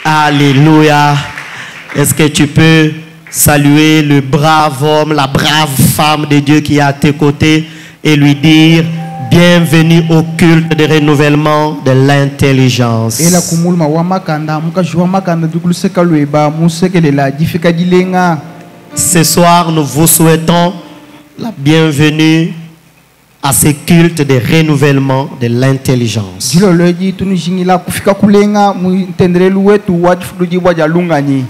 Alléluia. Est-ce que tu peux saluer le brave homme, la brave femme de Dieu qui est à tes côtés et lui dire bienvenue au culte de renouvellement de l'intelligence. Ce soir, nous vous souhaitons la bienvenue à ce culte de renouvellement de l'intelligence.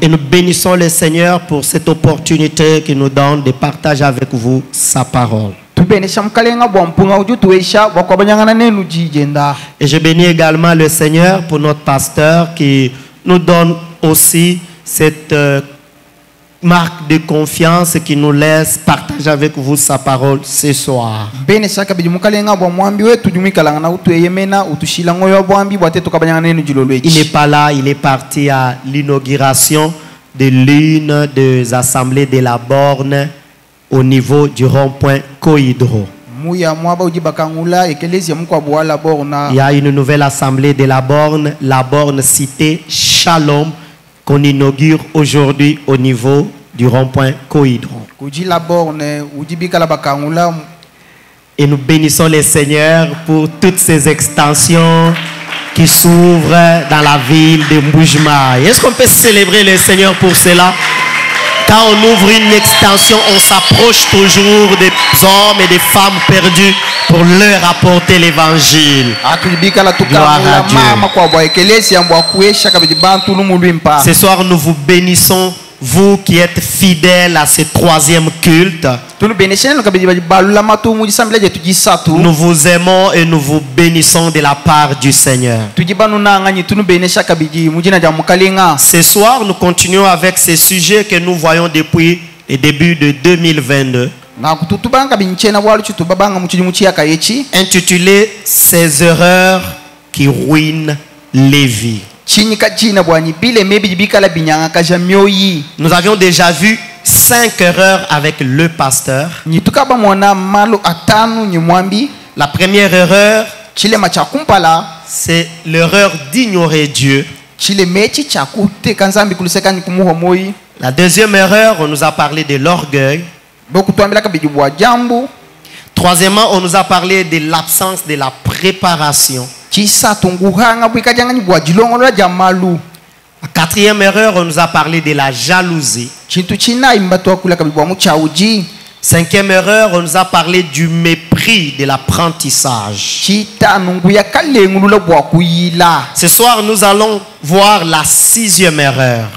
Et nous bénissons le Seigneur pour cette opportunité qu'il nous donne de partager avec vous sa parole. Et je bénis également le Seigneur pour notre pasteur qui nous donne aussi cette marque de confiance qui nous laisse partager avec vous sa parole ce soir. Il n'est pas là, il est parti à l'inauguration de l'une des assemblées de la Borne au niveau du rond-point Cohydro. Il y a une nouvelle assemblée de la Borne cité Shalom, qu'on inaugure aujourd'hui au niveau du rond-point Cohydro. Et nous bénissons les seigneurs pour toutes ces extensions qui s'ouvrent dans la ville de Mboujma. Est-ce qu'on peut célébrer le Seigneur pour cela? Quand on ouvre une extension, on s'approche toujours des hommes et des femmes perdus pour leur apporter l'évangile. Gloire à Dieu. Ce soir, nous vous bénissons, vous qui êtes fidèles à ce troisième culte. Nous vous aimons et nous vous bénissons de la part du Seigneur. Ce soir, nous continuons avec ce sujet que nous voyons depuis le début de 2022. Intitulé « Ces erreurs qui ruinent les vies ». Nous avions déjà vu 5 erreurs avec le pasteur. La première erreur, c'est l'erreur d'ignorer Dieu. La deuxième erreur, on nous a parlé de l'orgueil. Troisièmement, on nous a parlé de l'absence de la préparation. La quatrième erreur, on nous a parlé de la jalousie. Cinquième erreur, on nous a parlé du mépris de l'apprentissage. Ce soir, nous allons voir la sixième erreur.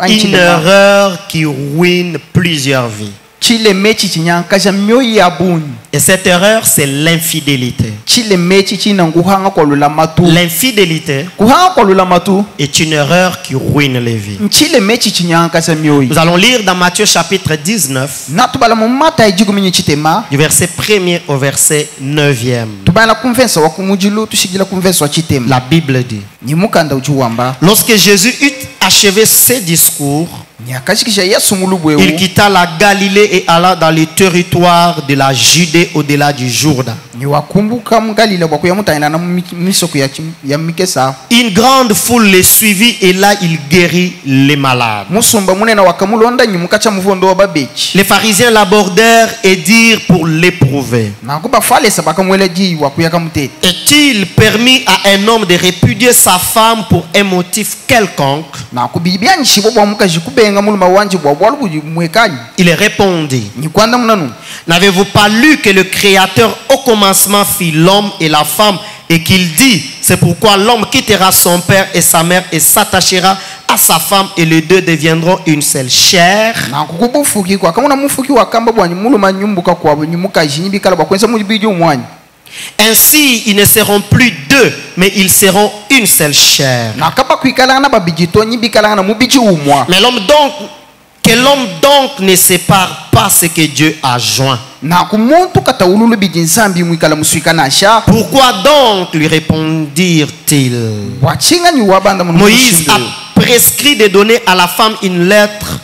Une erreur qui ruine plusieurs vies. Et cette erreur, c'est l'infidélité. L'infidélité est une erreur qui ruine les vies. Nous allons lire dans Matthieu chapitre 19, du verset 1er au verset 9e. La Bible dit: lorsque Jésus eut achevé ses discours, il quitta la Galilée et alla dans le territoire de la Judée au-delà du Jourdain. Une grande foule le suivit et là il guérit les malades. Les pharisiens l'abordèrent et dirent pour l'éprouver: est-il permis à un homme de répudier sa femme pour un motif quelconque? Il répondit: n'avez-vous pas lu que le Créateur au commencement fit l'homme et la femme, et qu'il dit: c'est pourquoi l'homme quittera son père et sa mère et s'attachera à sa femme, et les deux deviendront une seule chair? Ainsi, ils ne seront plus deux, mais ils seront une seule chair. Mais que l'homme donc ne sépare pas ce que Dieu a joint. Pourquoi donc, lui répondirent-ils? Moïse a prescrit de donner à la femme une lettre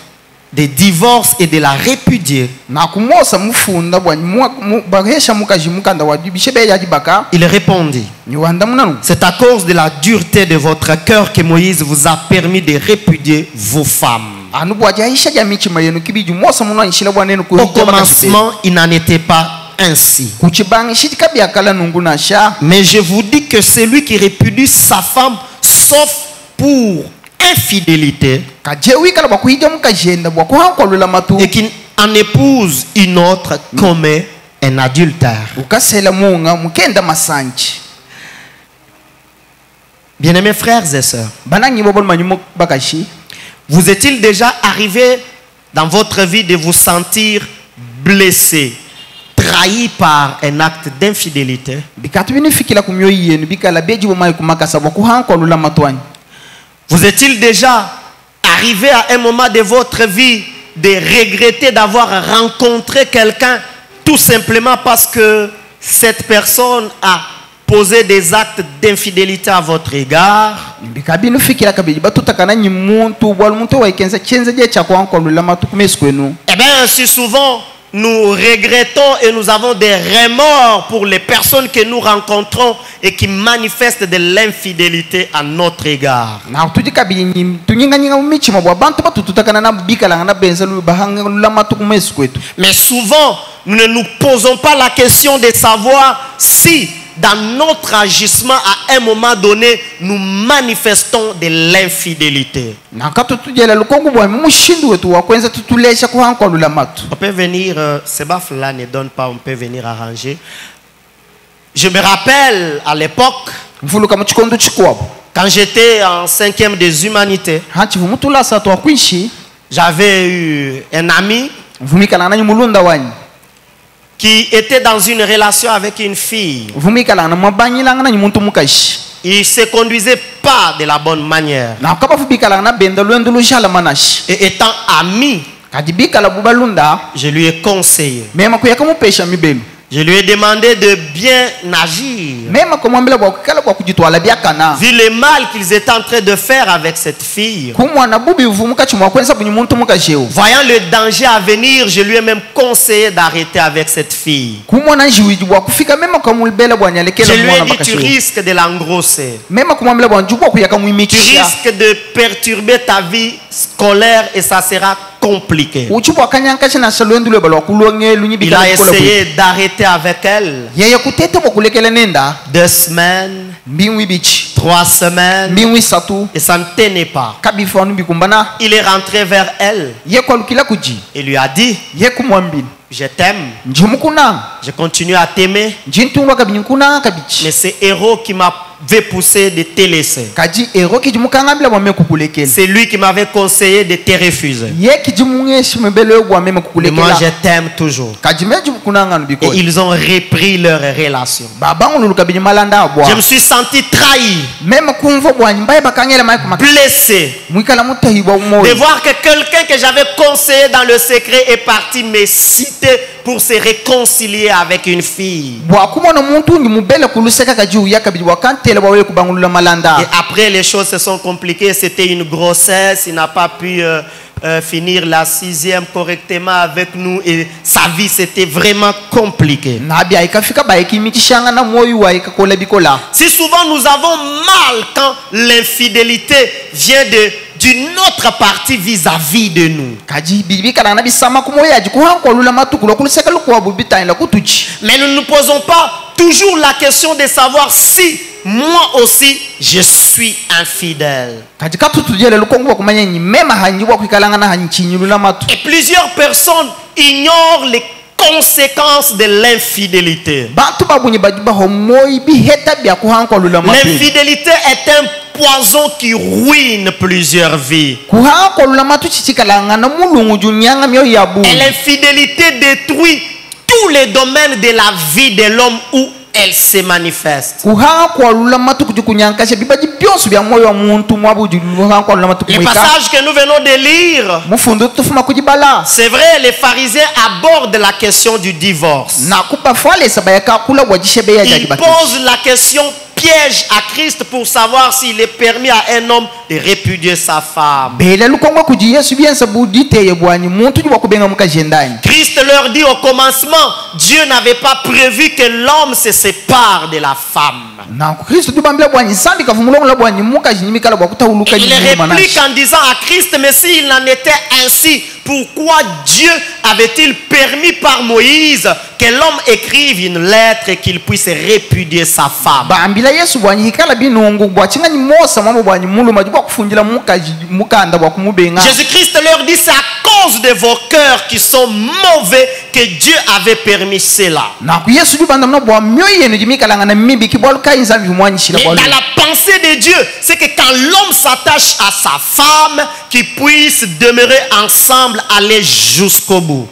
des divorces et de la répudier, il répondit: c'est à cause de la dureté de votre cœur que Moïse vous a permis de répudier vos femmes. Au commencement, il n'en était pas ainsi. Mais je vous dis que celui qui répudie sa femme, sauf pour infidélité, et qui en épouse une autre, commet un adultère. Bien-aimés frères et sœurs, vous est-il déjà arrivé dans votre vie de vous sentir blessé, trahi par un acte d'infidélité? Vous est-il déjà arrivé à un moment de votre vie de regretter d'avoir rencontré quelqu'un tout simplement parce que cette personne a posé des actes d'infidélité à votre égard? Eh bien, si souvent nous regrettons et nous avons des remords pour les personnes que nous rencontrons et qui manifestent de l'infidélité à notre égard. Mais souvent, nous ne nous posons pas la question de savoir si dans notre agissement à un moment donné, nous manifestons de l'infidélité. On peut venir, ces baffes-là ne donnent pas, on peut venir arranger. Je me rappelle à l'époque, quand j'étais en 5e des humanités, j'avais eu un ami qui était dans une relation avec une fille. Il ne se conduisait pas de la bonne manière. Et étant ami, je lui ai conseillé. Je lui ai demandé de bien agir. Vu le mal qu'ils étaient en train de faire avec cette fille. Voyant le danger à venir, je lui ai même conseillé d'arrêter avec cette fille. Je lui ai dit: tu risques de l'engrosser. Tu risques de perturber ta vie scolaire et ça sera compliqué. Il a essayé d'arrêter avec elle. 2 semaines, 3 semaines, et ça ne tenait pas. Il est rentré vers elle et lui a dit: je t'aime, je continue à t'aimer, mais c'est Héros qui m'avait poussé de te laisser. C'est lui qui m'avait conseillé de te refuser. Mais moi je t'aime toujours. Et ils ont repris leur relation. Je me suis senti trahi, blessé, de voir que quelqu'un que j'avais conseillé dans le secret est parti me citer pour se réconcilier avec une fille. Et après, les choses se sont compliquées. C'était une grossesse. Il n'a pas pu finir la 6e correctement avec nous. Et sa vie, c'était vraiment compliqué. Si souvent nous avons mal quand l'infidélité vient d'une autre partie vis-à-vis de nous. Mais nous ne nous posons pas toujours la question de savoir si moi aussi je suis infidèle. Et plusieurs personnes ignorent les conséquences de l'infidélité. L'infidélité est un poison qui ruine plusieurs vies. Et l'infidélité détruit tous les domaines de la vie de l'homme où elle se manifeste. Le passage que nous venons de lire, c'est vrai, les pharisiens abordent la question du divorce. Ils posent la question piège à Christ pour savoir s'il est permis à un homme de répudier sa femme. Christ leur dit au commencement, Dieu n'avait pas prévu que l'homme se sépare de la femme. Il réplique en disant à Christ, mais s'il en était ainsi, pourquoi Dieu avait-il permis par Moïse que l'homme écrive une lettre et qu'il puisse répudier sa femme? Jésus-Christ leur dit, c'est à cause de vos cœurs qui sont mauvais que Dieu avait permis cela. Mais dans la pensée de Dieu, c'est que quand l'homme s'attache à sa femme, qu'ils puissent demeurer ensemble, aller jusqu'au bout.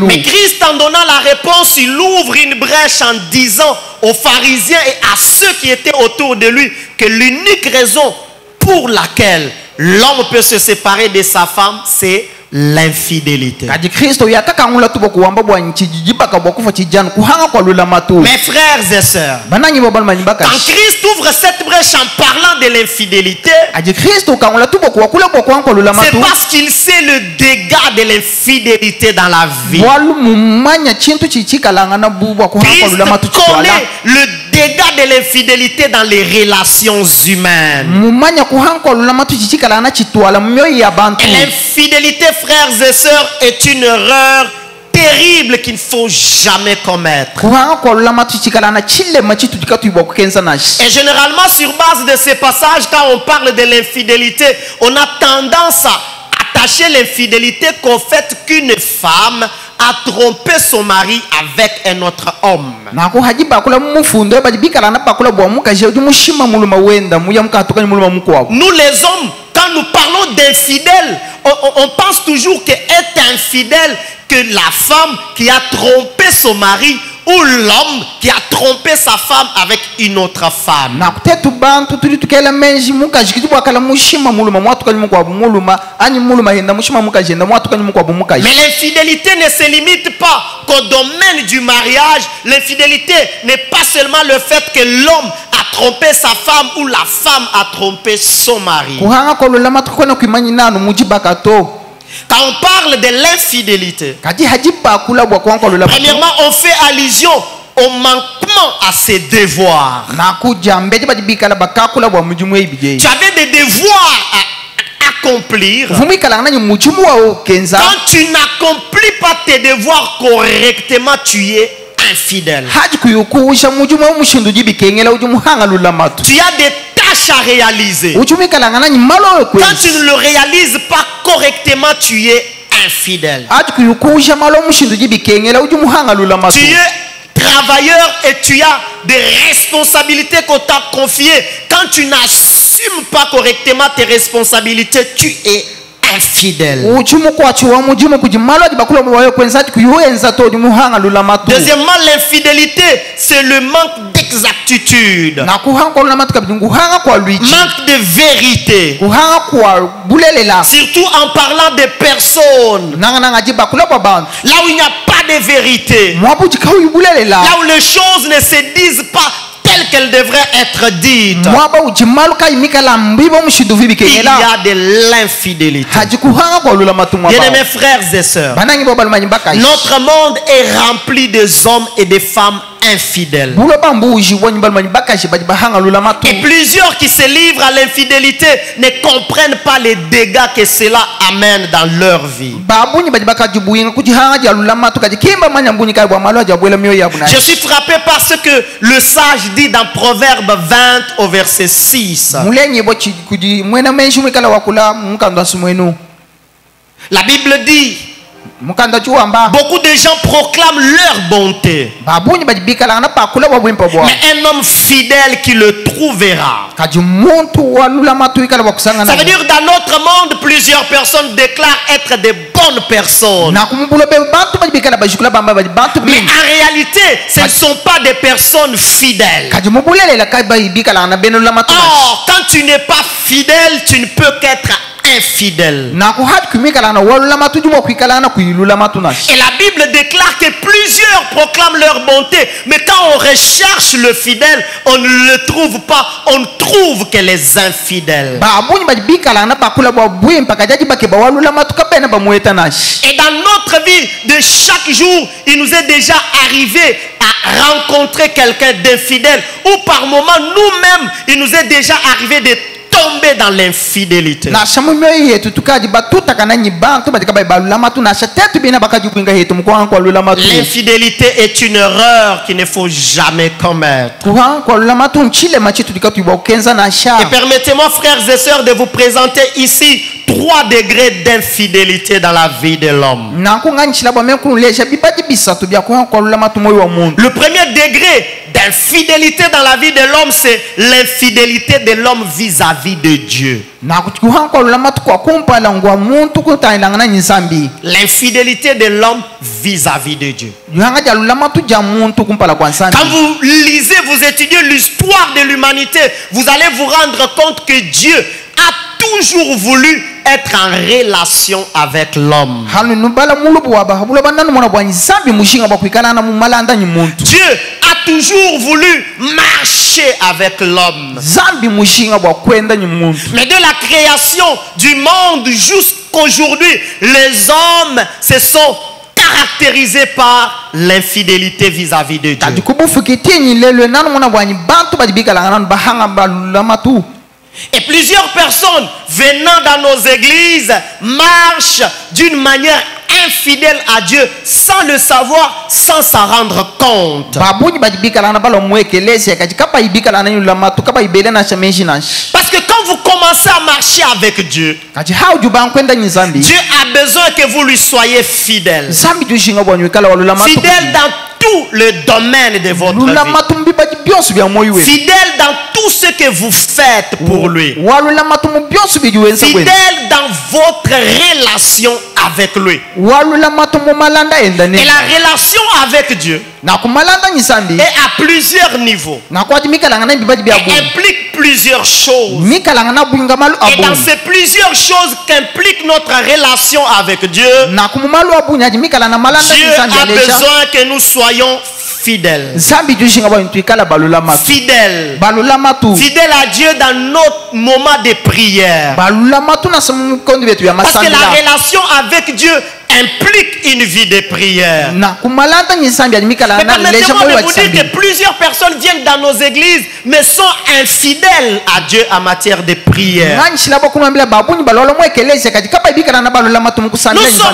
Mais Christ, en donnant la réponse, il ouvre une brèche en disant aux pharisiens et à ceux qui étaient autour de lui que l'unique raison pour laquelle l'homme peut se séparer de sa femme, c'est l'infidélité. Mes frères et sœurs, quand Christ ouvre cette brèche en parlant de l'infidélité, c'est parce qu'il sait le dégât de l'infidélité dans la vie. Christ connaît le dégât de l'infidélité dans les relations humaines. Et l'infidélité, frères et sœurs, est une erreur terrible qu'il ne faut jamais commettre. Et généralement, sur base de ces passages, quand on parle de l'infidélité, on a tendance à attacher l'infidélité qu'au fait qu'une femme a trompé son mari avec un autre homme. Nous les hommes, quand nous parlons d'infidèle, on pense toujours qu'être infidèle, que la femme qui a trompé son mari ou l'homme qui a trompé sa femme avec une autre femme. Mais l'infidélité ne se limite pas qu'au domaine du mariage. L'infidélité n'est pas seulement le fait que l'homme a trompé sa femme ou la femme a trompé son mari. Quand on parle de l'infidélité, premièrement, on fait allusion au manquement à ses devoirs. Tu avais des devoirs à accomplir. Quand tu n'accomplis pas tes devoirs correctement, tu es infidèle. Tu as des tâches à réaliser. Quand tu ne le réalises pas correctement, tu es infidèle. Tu es travailleur et tu as des responsabilités qu'on t'a confiées. Quand tu n'assumes pas correctement tes responsabilités, tu es infidèle. Deuxièmement, l'infidélité, c'est le manque d'exactitude, manque de vérité, surtout en parlant de personnes. Là où il n'y a pas de vérité, là où les choses ne se disent pas telles qu'elles devraient être dites, il y a de l'infidélité. Bien-aimés frères et sœurs, notre monde est rempli des hommes et des femmes infidèles. Et plusieurs qui se livrent à l'infidélité ne comprennent pas les dégâts que cela amène dans leur vie. Je suis frappé par ce que le sage dit dans Proverbe 20 au verset 6. La Bible dit, beaucoup de gens proclament leur bonté, mais un homme fidèle qui le trouvera. Ça veut dire, dans notre monde, plusieurs personnes déclarent être des bonnes personnes, mais en réalité ce ne sont pas des personnes fidèles. Or, quand tu n'es pas fidèle, tu ne peux qu'être infidèle. Et la Bible déclare que plusieurs proclament leur bonté, mais quand on recherche le fidèle, on ne le trouve pas, on trouve que les infidèles. Et dans notre vie de chaque jour, il nous est déjà arrivé à rencontrer quelqu'un d'infidèle, ou par moment nous-mêmes, il nous est déjà arrivé de tomber dans l'infidélité. L'infidélité est une erreur qu'il ne faut jamais commettre. Et permettez-moi, frères et sœurs, de vous présenter ici 3 degrés d'infidélité dans la vie de l'homme. Le premier degré d'infidélité dans la vie de l'homme, c'est l'infidélité de l'homme vis-à-vis de Dieu. L'infidélité de l'homme vis-à-vis de Dieu. Quand vous lisez, vous étudiez l'histoire de l'humanité, vous allez vous rendre compte que Dieu a toujours voulu être en relation avec l'homme. Dieu a toujours voulu marcher avec l'homme. Mais de la création du monde jusqu'aujourd'hui, les hommes se sont caractérisés par l'infidélité vis-à-vis de Dieu. Et plusieurs personnes venant dans nos églises marchent d'une manière infidèle à Dieu sans le savoir, sans s'en rendre compte. Parce que quand vous commencez à marcher avec Dieu, Dieu a besoin que vous lui soyez fidèle. Fidèle dans tout le domaine de votre vie. Fidèle dans tout ce que vous faites pour lui. Fidèle dans votre relation avec lui. Et la relation avec Dieu est à plusieurs niveaux. Et implique plusieurs choses. Et dans ces plusieurs choses qu'implique notre relation avec Dieu, Dieu a besoin que nous soyons fidèles. Fidèles. Fidèles à Dieu dans notre moment de prière. Parce que la relation avec Dieu implique une vie de prière. Mais permettez-moi de vous dire que plusieurs personnes viennent dans nos églises mais sont infidèles à Dieu en matière de prière.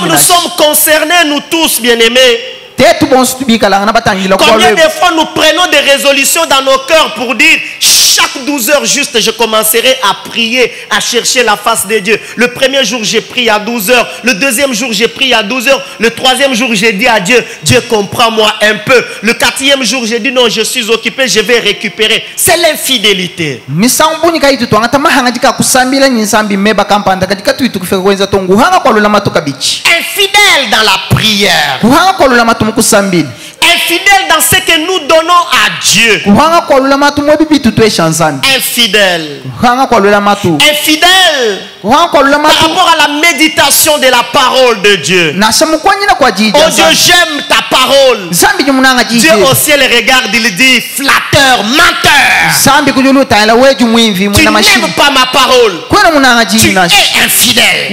Nous sommes concernés, nous tous, bien-aimés. Combien de fois nous prenons des résolutions dans nos cœurs pour dire chaque 12 heures juste je commencerai à prier, à chercher la face de Dieu. Le premier jour j'ai prié à 12 heures, le deuxième jour j'ai prié à 12 heures, le troisième jour j'ai dit à Dieu, Dieu comprends-moi un peu. Le quatrième jour j'ai dit non, je suis occupé, je vais récupérer. C'est l'infidélité. Infidèle dans la prière. Infidèle dans ce que nous donnons à Dieu. Infidèle. Infidèle par rapport à la méditation de la parole de Dieu. Oh Dieu, j'aime ta parole. Dieu au ciel regarde, il dit flatteur, menteur. Tu n'aimes pas ma parole. Tu es infidèle.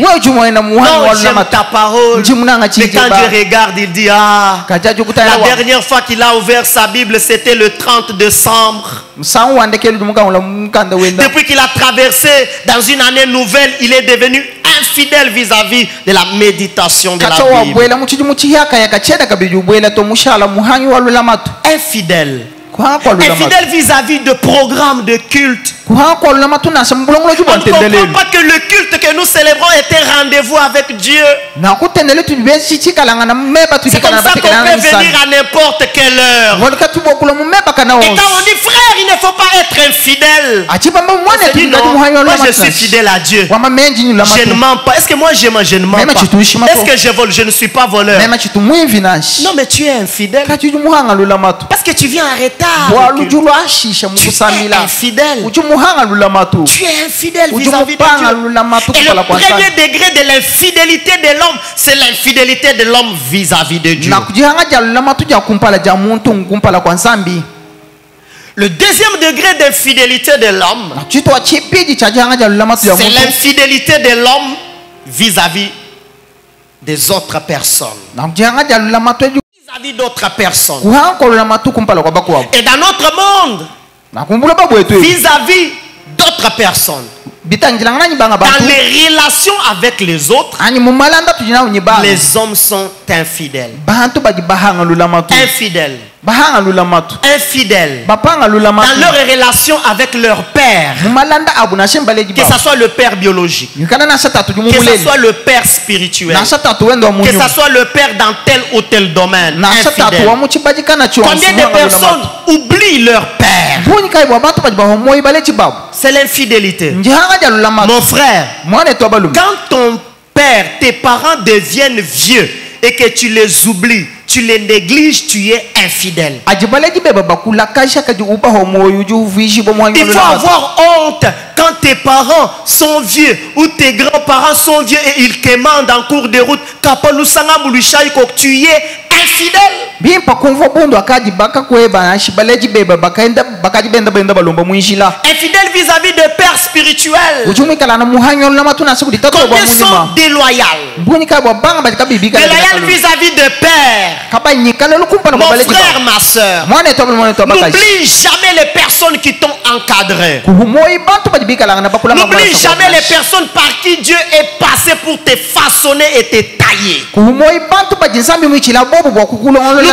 Non, j'aime ta parole. Mais quand Dieu regarde, il dit ah, la dernière fois qu'il a ouvert sa Bible, c'était le 30 décembre. Depuis qu'il a traversé dans une année nouvelle, il est devenu infidèle vis-à-vis de la méditation de la Bible. Infidèle. Infidèle vis-à-vis de programmes de culte. On ne comprend pas que le culte que nous célébrons était rendez-vous avec Dieu. C'est comme ça qu'on peut venir à n'importe quelle heure. Et quand on dit frère, il ne faut pas être infidèle. Moi je suis fidèle à Dieu. Je ne mens pas. Est-ce que moi je mens? Je ne mens pas. Est-ce que je vole? Je ne suis pas voleur. Non, mais tu es infidèle. Parce que tu viens en retard. Tu es infidèle. Tu es infidèle vis-à-vis de Dieu. Et le premier degré de l'infidélité de l'homme, c'est l'infidélité de l'homme vis-à-vis de Dieu. Le deuxième degré d'infidélité de l'homme, c'est l'infidélité de l'homme vis-à-vis des autres personnes. Vis-à-vis d'autres personnes. Et dans notre monde, vis-à-vis d'autres personnes. Dans les relations avec les autres, les hommes sont infidèles. Infidèles. Infidèles. Dans leur relation avec leur père, que ce soit le père biologique, que ce soit le père spirituel, que ce soit le père dans tel ou tel domaine. Infidèle. Combien de personnes oublient leur père? C'est l'infidélité. Mon frère, quand ton père, tes parents deviennent vieux et que tu les oublies, tu les négliges, tu es infidèle. Il faut avoir honte quand tes parents sont vieux ou tes grands-parents sont vieux et ils commandent en cours de route. Tu es infidèle. Infidèle vis-à-vis de père spirituel. Combien sont déloyaux? Déloyaux vis-à-vis de père. Mon frère, ma soeur, n'oublie jamais les personnes qui t'ont encadré. N'oublie jamais les personnes par qui Dieu est passé pour te façonner et te tailler.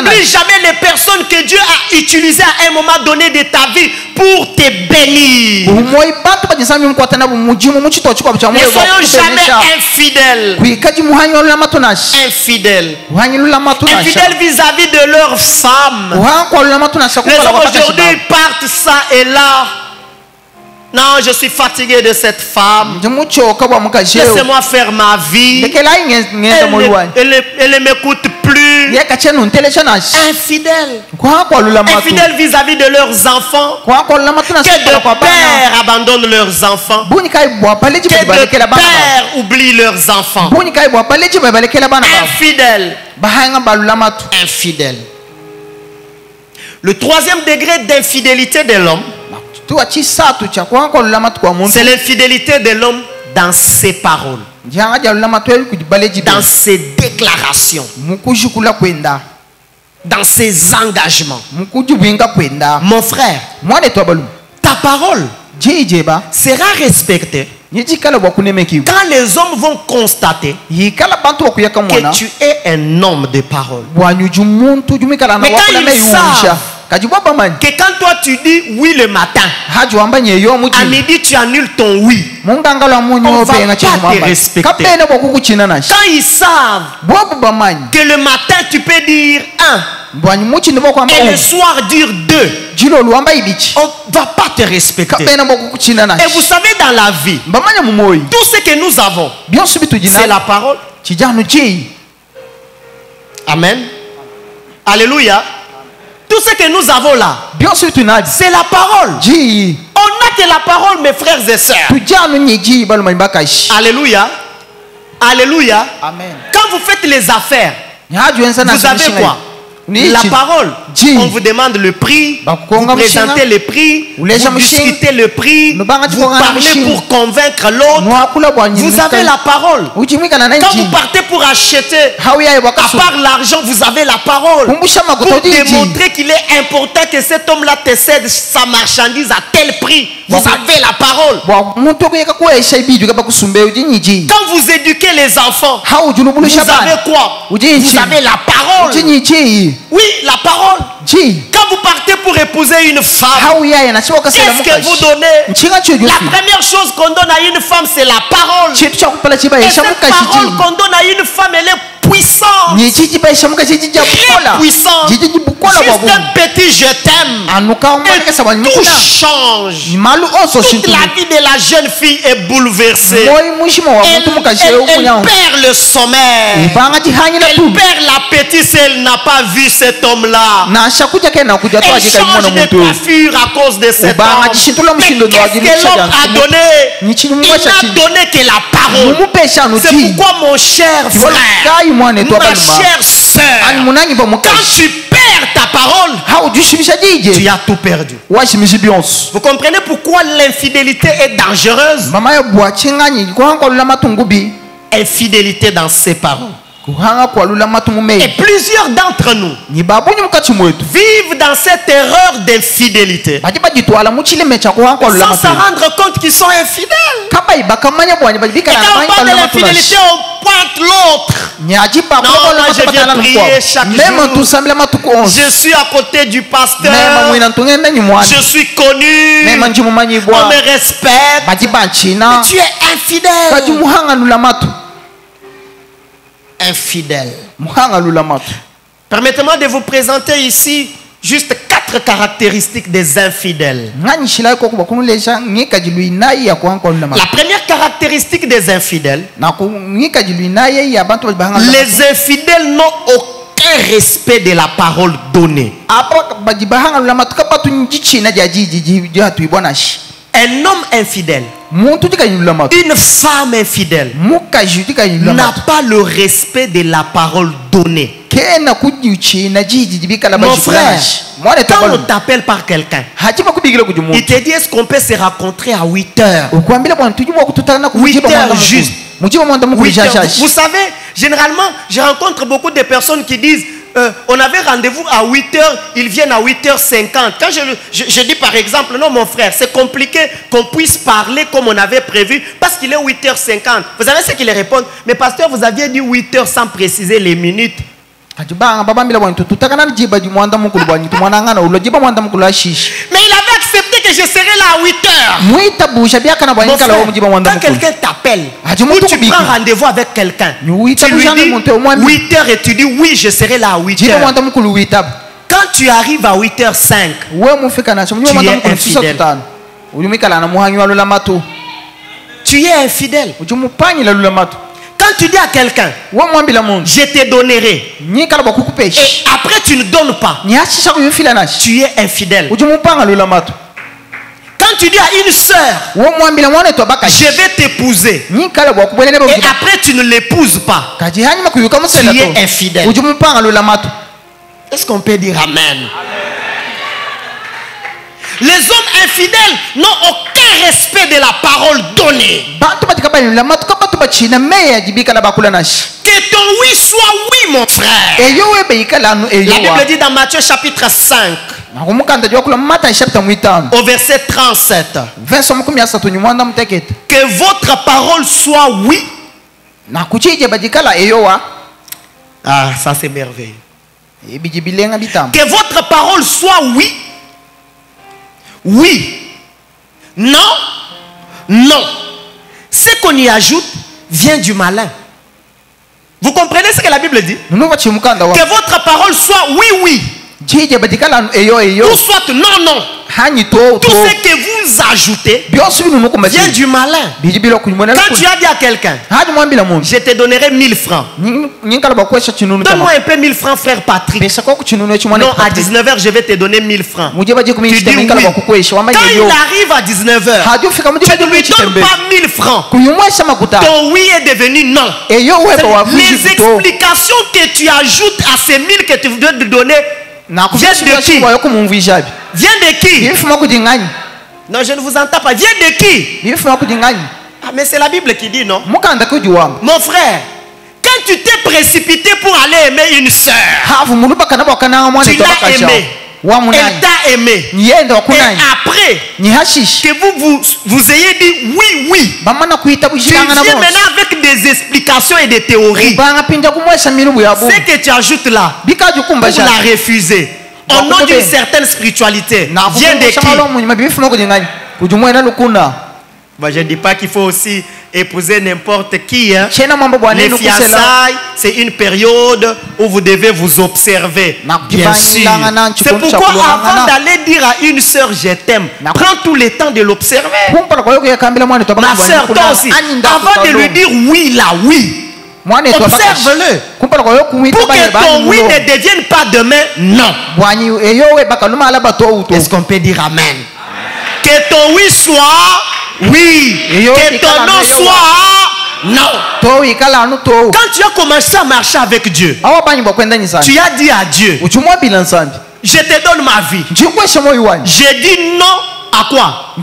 N'oublie jamais les personnes que Dieu a utilisées à un moment donné de ta vie pour te bénir. Ne soyons jamais infidèles. Infidèles. Infidèles vis-à-vis de leurs femmes. Les hommes aujourd'hui partent ça et là. Non, je suis fatigué de cette femme. Laissez-moi faire ma vie. Elle ne m'écoute plus. Infidèle. Infidèle vis-à-vis de leurs enfants. Que de pères abandonnent leurs enfants. Que de pères oublient leurs enfants. Infidèle. Infidèle. Le troisième degré d'infidélité de l'homme, c'est l'infidélité de l'homme dans ses paroles, dans ses déclarations, dans ses engagements. Mon frère, ta parole sera respectée quand les hommes vont constater que tu es un homme de parole. Mais quand ils savent que quand toi tu dis oui le matin, à midi tu annules ton oui, on ne va pas te respecter. Quand ils savent que le matin tu peux dire 1 et le soir dire 2, on ne va pas te respecter. Et vous savez, dans la vie, tout ce que nous avons, c'est la parole. Amen. Alléluia. Tout ce que nous avons là, c'est la parole. On n'a que la parole, mes frères et sœurs. Alléluia. Alléluia. Amen. Quand vous faites les affaires, vous avez quoi? La parole. On vous demande le prix, vous présentez le prix, vous discutez le prix, vous parlez pour convaincre l'autre. Vous avez la parole. Quand vous partez pour acheter, à part l'argent, vous avez la parole. Pour démontrer qu'il est important que cet homme-là te cède sa marchandise à tel prix. Vous avez la parole. Quand vous éduquez les enfants, vous avez quoi? Vous avez la parole. Oui, la parole. Quand vous partez pour épouser une femme, qu'est-ce que vous donnez? La première chose qu'on donne à une femme, c'est la parole. Et cette parole qu'on donne à une femme, elle est puissance. Très puissance. Juste un petit je t'aime. Et tout change. Toute la vie de la jeune fille est bouleversée. Elle perd le sommeil. Elle perd l'appétit si elle n'a pas vu cet homme-là. Elle change de coiffure à cause de cet homme. Mais qu'est-ce que l'homme a donné? Il n'a donné que la parole. C'est pourquoi mon cher frère, ma chère soeur, quand tu perds ta parole, tu as tout perdu. Vous comprenez pourquoi l'infidélité est dangereuse? Infidélité dans ses paroles. Et plusieurs d'entre nous vivent dans cette erreur d'infidélité sans se rendre compte qu'ils sont infidèles. Et quand on parle de l'infidélité, on pointe l'autre. Non, moi je viens prier chaque jour. Je suis à côté du pasteur. Je suis connu. On me respecte. Mais tu es infidèle. Infidèle. Permettez-moi de vous présenter ici juste 4 caractéristiques des infidèles. La première caractéristique des infidèles, les infidèles n'ont aucun respect de la parole donnée. Un homme infidèle, une femme infidèle n'a pas le respect de la parole donnée. Mon frère, quand on t'appelle par quelqu'un, il te dit est-ce qu'on peut se rencontrer à 8 heures? 8 heures juste. 8 heures. Vous savez, généralement, je rencontre beaucoup de personnes qui disent on avait rendez-vous à 8 heures, ils viennent à 8h50. Quand je dis par exemple, non mon frère, c'est compliqué qu'on puisse parler comme on avait prévu parce qu'il est 8h50. Vous savez ce qu'ils répondent? Mais pasteur, vous aviez dit 8 heures sans préciser les minutes. Mais il avait accepté que je serais là à 8 heures. Mon frère, quand quelqu'un t'appelle, ou tu prends rendez-vous avec quelqu'un, tu lui dis 8 heures et tu dis oui, je serai là à 8 heures. Quand tu arrives à 8h05, tu es infidèle. Tu es infidèle. Quand tu dis à quelqu'un, je te donnerai, et après tu ne donnes pas, tu es infidèle. Quand tu dis à une sœur, je vais t'épouser, et après tu ne l'épouses pas, tu es infidèle. Est-ce qu'on peut dire amen? Les hommes infidèles n'ont aucun respect de la parole donnée. Que ton oui soit oui, mon frère. La Bible dit dans Matthieu chapitre 5, au verset 37, que votre parole soit oui. Ah, ça c'est merveilleux. Que votre parole soit oui. Oui. Non. Non. Ce qu'on y ajoute vient du malin. Vous comprenez ce que la Bible dit? Que votre parole soit oui, oui. Ou soit non, non. Tout ce que vous ajoutez vient du malin. Quand tu as dit à quelqu'un, je te donnerai 1000 francs. Donne-moi un peu 1000 francs, frère Patrick. Non, à 19h, je vais te donner 1000 francs. Tu dis oui. Quand il arrive à 19h, tu ne lui donnes pas 1000 francs. Ton oui est devenu non. Les explications que tu ajoutes à ces 1000 que tu veux te donner viennent de qui? Vient de qui? Non, je ne vous entends pas. Vient de qui? Ah, mais c'est la Bible qui dit non. Mon frère, quand tu t'es précipité pour aller aimer une sœur, tu l'as aimée. Elle t'a aimé. Et après que vous ayez dit oui, oui, tu viens maintenant avec des explications et des théories. Ce que tu ajoutes là, pour la refuser, au nom d'une certaine spiritualité, vient de qui? Moi, je ne dis pas qu'il faut aussi épouser n'importe qui. Hein. Les fiançailles, c'est une période où vous devez vous observer. Bien sûr. C'est pourquoi avant d'aller dire à une sœur je t'aime, prends tout le temps de l'observer. Ma sœur, toi aussi, avant de lui dire oui là, oui. Observe-le. Pour que ton oui ne devienne pas demain non. Est-ce qu'on peut dire amen? Que ton oui soit oui. Que ton non soit non. Quand tu as commencé à marcher avec Dieu, tu as dit à Dieu, je te donne ma vie. J'ai dit non à quoi?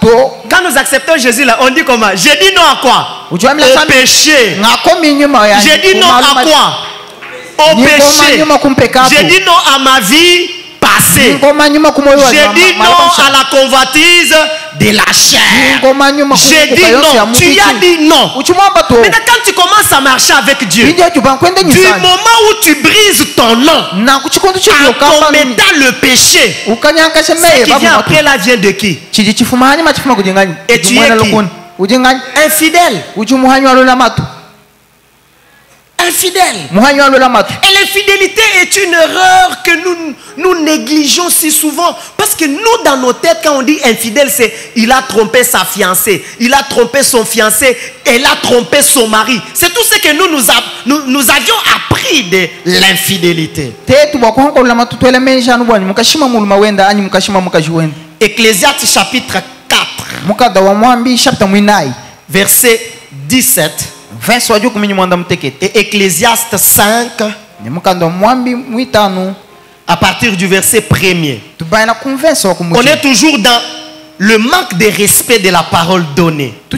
Quand nous acceptons Jésus là, on dit comment? J'ai dit non à quoi? Au péché. J'ai dit non à quoi? Au péché. J'ai dit non à ma vie passée. J'ai dit non à la convoitise de la chair. J'ai dit non. Tu y as dit non. Maintenant quand tu commences à marcher avec Dieu, du moment où tu brises ton nom en commettant le péché, ce qui vient après là vient de qui? Et tu es qui? Infidèle. Infidèle. Et l'infidélité est une erreur que nous négligeons si souvent. Parce que nous, dans nos têtes, quand on dit infidèle, c'est il a trompé sa fiancée, il a trompé son fiancé, elle a trompé son mari. C'est tout ce que nous avions appris de l'infidélité. Ecclésiaste chapitre 4, verset 17. Et Ecclésiaste 5, à partir du verset 1er. On est toujours dans le manque de respect de la parole donnée. Un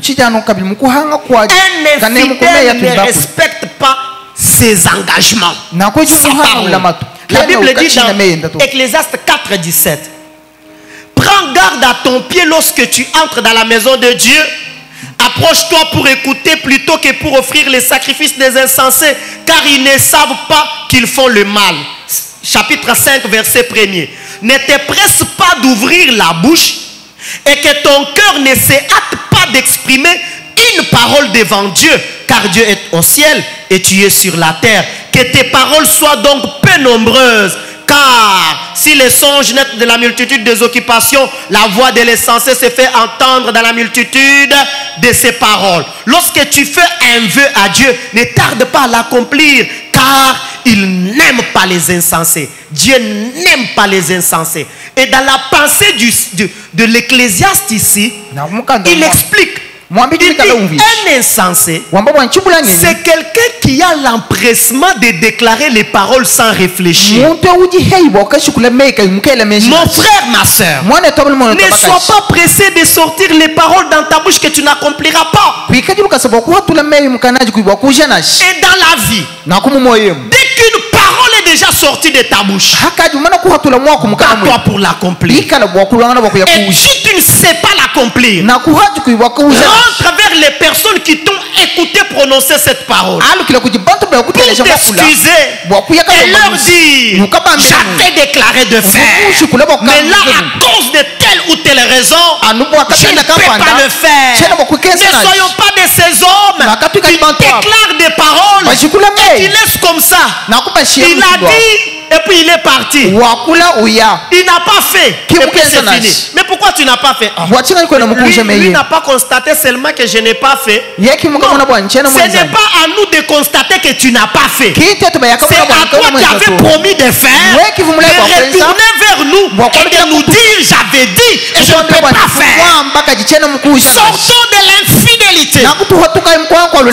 infidèle ne respecte pas ses engagements. Sa parole. La Bible dit dans Ecclésiaste 4, 17. Prends garde à ton pied lorsque tu entres dans la maison de Dieu. Approche-toi pour écouter plutôt que pour offrir les sacrifices des insensés, car ils ne savent pas qu'ils font le mal. Chapitre 5, verset 1er. Ne te presse pas d'ouvrir la bouche et que ton cœur ne se hâte pas d'exprimer une parole devant Dieu, car Dieu est au ciel et tu es sur la terre. Que tes paroles soient donc peu nombreuses. Car si les songes naissent de la multitude des occupations, la voix de l'insensé se fait entendre dans la multitude de ses paroles. Lorsque tu fais un vœu à Dieu, ne tarde pas à l'accomplir, car il n'aime pas les insensés. Dieu n'aime pas les insensés. Et dans la pensée de l'Ecclésiaste ici, il explique. Il dit, un insensé, c'est quelqu'un qui a l'empressement de déclarer les paroles sans réfléchir. Mon frère, ma soeur, ne sois pas pressé de sortir les paroles dans ta bouche que tu n'accompliras pas. Et dans la vie, dès qu'une parole est déjà sortie de ta bouche, bats-toi pour l'accomplir. Et si tu ne sais pas l'accomplir, rentre vers les personnes qui t'ont écouté prononcer cette parole pour t'excuser et leur dire j'avais déclaré de faire, mais là à cause de telle ou telle raison je ne peux pas le faire. Ne soyons pas de ces hommes qui déclarent des paroles et qui laissent comme ça. Il a dit et puis il est parti. Il n'a pas fait. Et puis c'est fini. Mais pourquoi tu n'as pas fait? Lui n'a pas constaté seulement que je n'ai pas fait. Non, ce n'est pas à nous de constater que tu n'as pas fait. C'est à toi qui avais promis de faire, de retourner vers nous et de nous dire j'avais dit et je ne peux pas faire. Sortons de l'infidélité.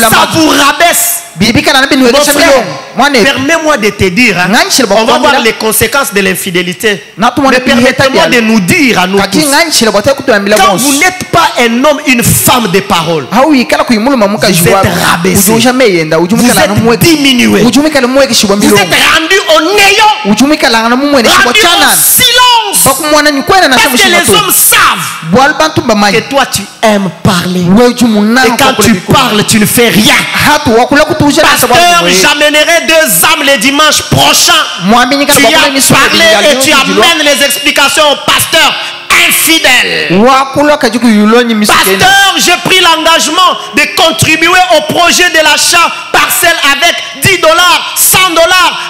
Ça vous rabaisse. Mon frère, permets-moi de te dire, hein, on va voir les conséquences de l'infidélité. Mais permettez-moi de nous dire à nous tous, quand vous n'êtes pas un homme, une femme de parole, vous êtes rabaissé, vous êtes diminué, vous êtes rendu au néant, rendu au silence, parce que les hommes savent que toi tu aimes parler, et quand tu parles tu ne fais rien. Pasteur, j'amènerai 2 âmes les dimanches prochains. Tu as parlé et tu amènes les explications au pasteur. infidèle. Pasteur, j'ai pris l'engagement de contribuer au projet de l'achat parcelle avec $10, $100,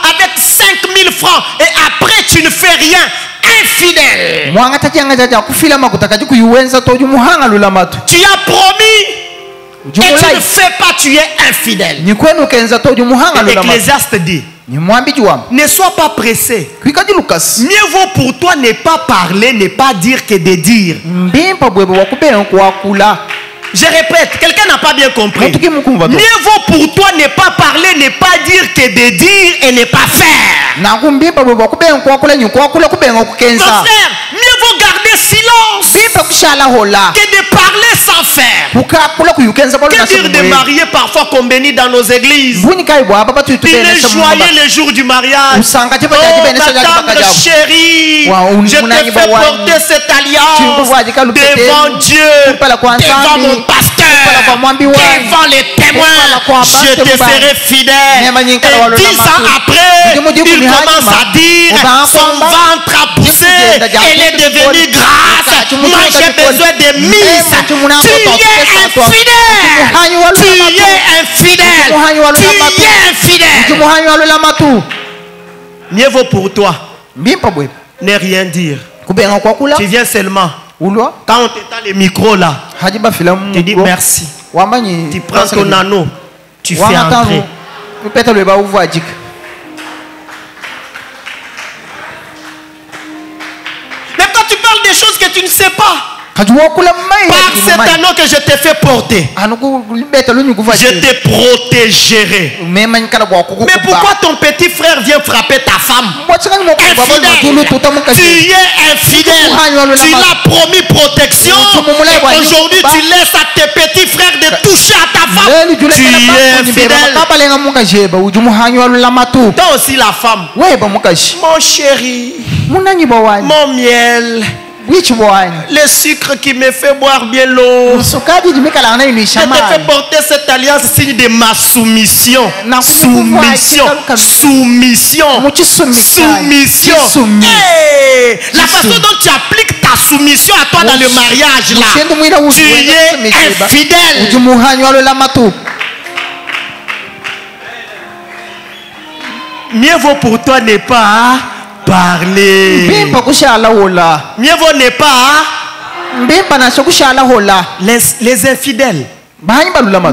avec 5 000 francs. Et après, tu ne fais rien. Infidèle. Tu as promis. Et tu ne fais pas, tu es infidèle. Ecclésiaste dit, ne sois pas pressé. Mieux vaut pour toi ne pas parler, ne pas dire que de dire. Je répète, quelqu'un n'a pas bien compris. Mieux vaut pour toi ne pas parler, ne pas dire que de dire et ne pas faire. Mon frère, mieux vaut garder silence que de parler sans faire. Que dire de mariés parfois qu'on bénit dans nos églises? Il est joyeux le jour du mariage. Oh, ma tendre chérie, je te fais porter cette alliance devant Dieu, devant mon pasteur, devant les témoins. Je te serai fidèle. Et 10 ans après, il commence à dire son ventre a poussé, elle est devenue grasse. Moi j'ai besoin de mise. Tu es infidèle. Tu es infidèle. Tu es infidèle. Mieux vaut pour toi ne rien dire. Tu viens seulement. Quand on t'étend les micros là, tu dis merci. Tu prends ton anneau, tu fais entrer. Mais quand tu parles des choses que tu ne sais pas, par cet anneau que je t'ai fait porter, je te protégerai. Mais pourquoi ton petit frère vient frapper ta femme? Infidèle. Tu es infidèle. Tu l'as promis protection. Et aujourd'hui tu laisses à tes petits frères de toucher à ta femme. Tu es infidèle. Toi aussi la femme. Mon chéri, mon miel, le sucre qui me fait boire bien l'eau. Je te fais porter cette alliance, signe de ma soumission. Soumission. Soumission. Soumission. Hey, la façon dont tu appliques ta soumission à toi dans le mariage là, tu es infidèle. Mieux vaut pour toi ne pas parler. Mieux vaut ne pas. Les infidèles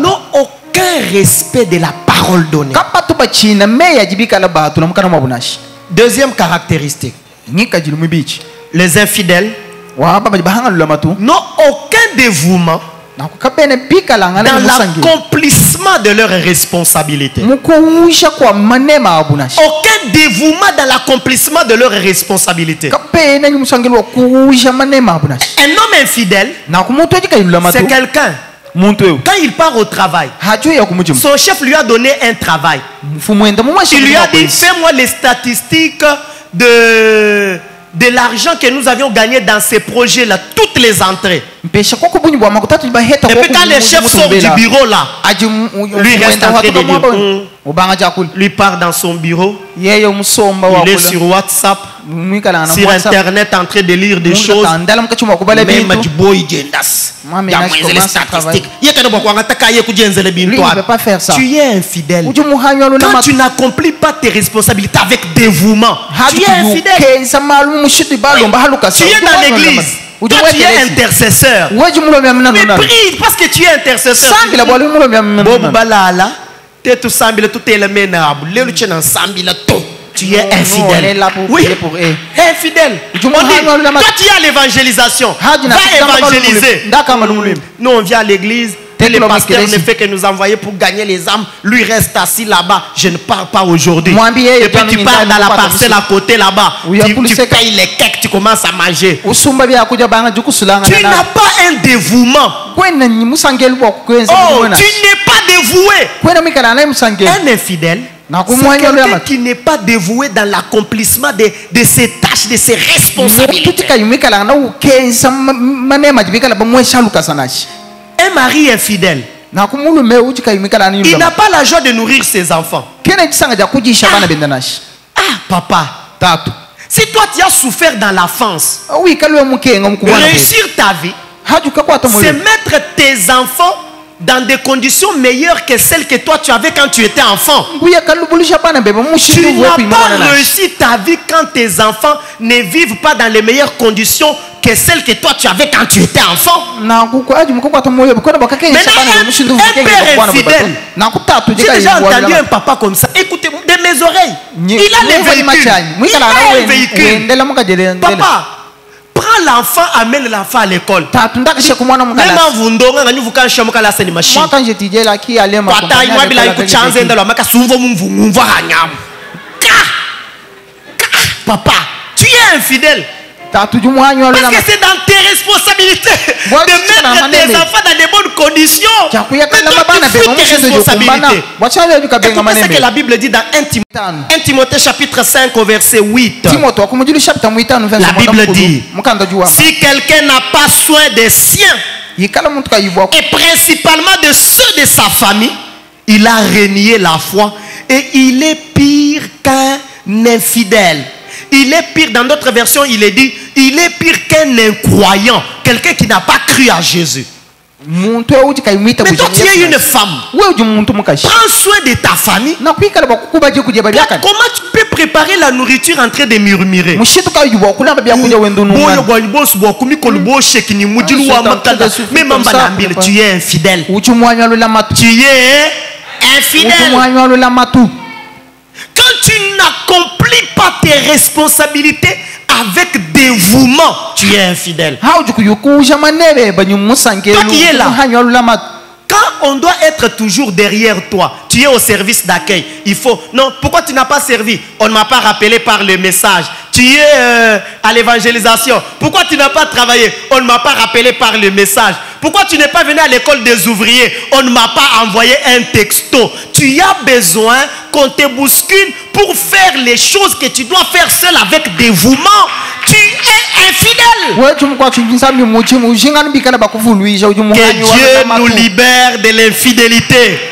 n'ont aucun respect de la parole donnée. Deuxième caractéristique, les infidèles n'ont aucun dévouement dans l'accomplissement de leurs responsabilités. Aucun dévouement dans l'accomplissement de leurs responsabilités. Un homme infidèle, c'est quelqu'un, quand il part au travail, son chef lui a donné un travail. Il lui a dit, fais-moi les statistiques de l'argent que nous avions gagné dans ces projets-là, toutes les entrées. Et puis quand le chef sort du bureau là, lui reste en train de dire, lui part dans son bureau, il est sur WhatsApp, sur internet en train de lire des choses. Lui, il ne peut pas faire ça. Tu es infidèle. Quand tu n'accomplis pas tes responsabilités avec dévouement, tu es infidèle. Tu es dans l'église. Toi, tu es intercesseur. Mais prie parce que tu es intercesseur. Tu es infidèle. Oui, infidèle. Toi, tu es à l'évangélisation. Va évangéliser. Nous, on vient à l'église. Le pasteur ne fait que nous envoyer pour gagner les âmes. Lui reste assis là-bas. Je ne pars pas aujourd'hui. Et puis tu pars dans la parcelle à côté là-bas. Tu payes les cakes, tu commences à manger. Tu n'as pas un dévouement. Oh, tu n'es pas dévoué. Un infidèle, c'est quelqu'un qui n'est pas dévoué dans l'accomplissement de ses tâches, de ses responsabilités. Un mari infidèle, il n'a pas la joie de nourrir ses enfants. Ah, papa, Si toi tu as souffert dans l'enfance, réussir ta vie, c'est mettre tes enfants dans des conditions meilleures que celles que toi tu avais quand tu étais enfant. Tu n'as pas réussi ta vie quand tes enfants ne vivent pas dans les meilleures conditions que celles que toi tu avais quand tu étais enfant. Maintenant, un père infidèle, j'ai déjà entendu un papa comme ça. Écoutez, de mes oreilles, il a les véhicules. Papa, prends l'enfant, amène l'enfant à l'école. Même en Vundonga, nous vous cachez la scène machine. Moi, quand j'étudiais là, qui allait papa, tu es infidèle. Parce que c'est dans tes responsabilités de mettre tes enfants dans de bonnes conditions. Mais toi, tu fuis tes responsabilités. Écoutez ce que la Bible dit dans 1 Timothée chapitre 5 au verset 8. La Bible dit, si quelqu'un n'a pas soin des siens, et principalement de ceux de sa famille, il a renié la foi et il est pire qu'un infidèle. Il est pire, dans d'autres versions, il est dit, il est pire qu'un incroyant, quelqu'un qui n'a pas cru à Jésus. Mais toi, tu es une femme. Prends soin de ta famille. Comment tu peux préparer la nourriture en train de murmurer? Tu es infidèle. Tu es infidèle. Quand tu n'accomplis pas tes responsabilités avec dévouement, tu es infidèle. Toi qui es là, quand on doit être toujours derrière toi, tu es au service d'accueil. Il faut. Non, pourquoi tu n'as pas servi? On ne m'a pas rappelé par le message. Tu es à l'évangélisation. Pourquoi tu n'as pas travaillé? On ne m'a pas rappelé par le message. Pourquoi tu n'es pas venu à l'école des ouvriers? On ne m'a pas envoyé un texto. Tu as besoin qu'on te bouscule pour faire les choses que tu dois faire seul avec dévouement. Tu es infidèle. Que Dieu nous libère de l'infidélité.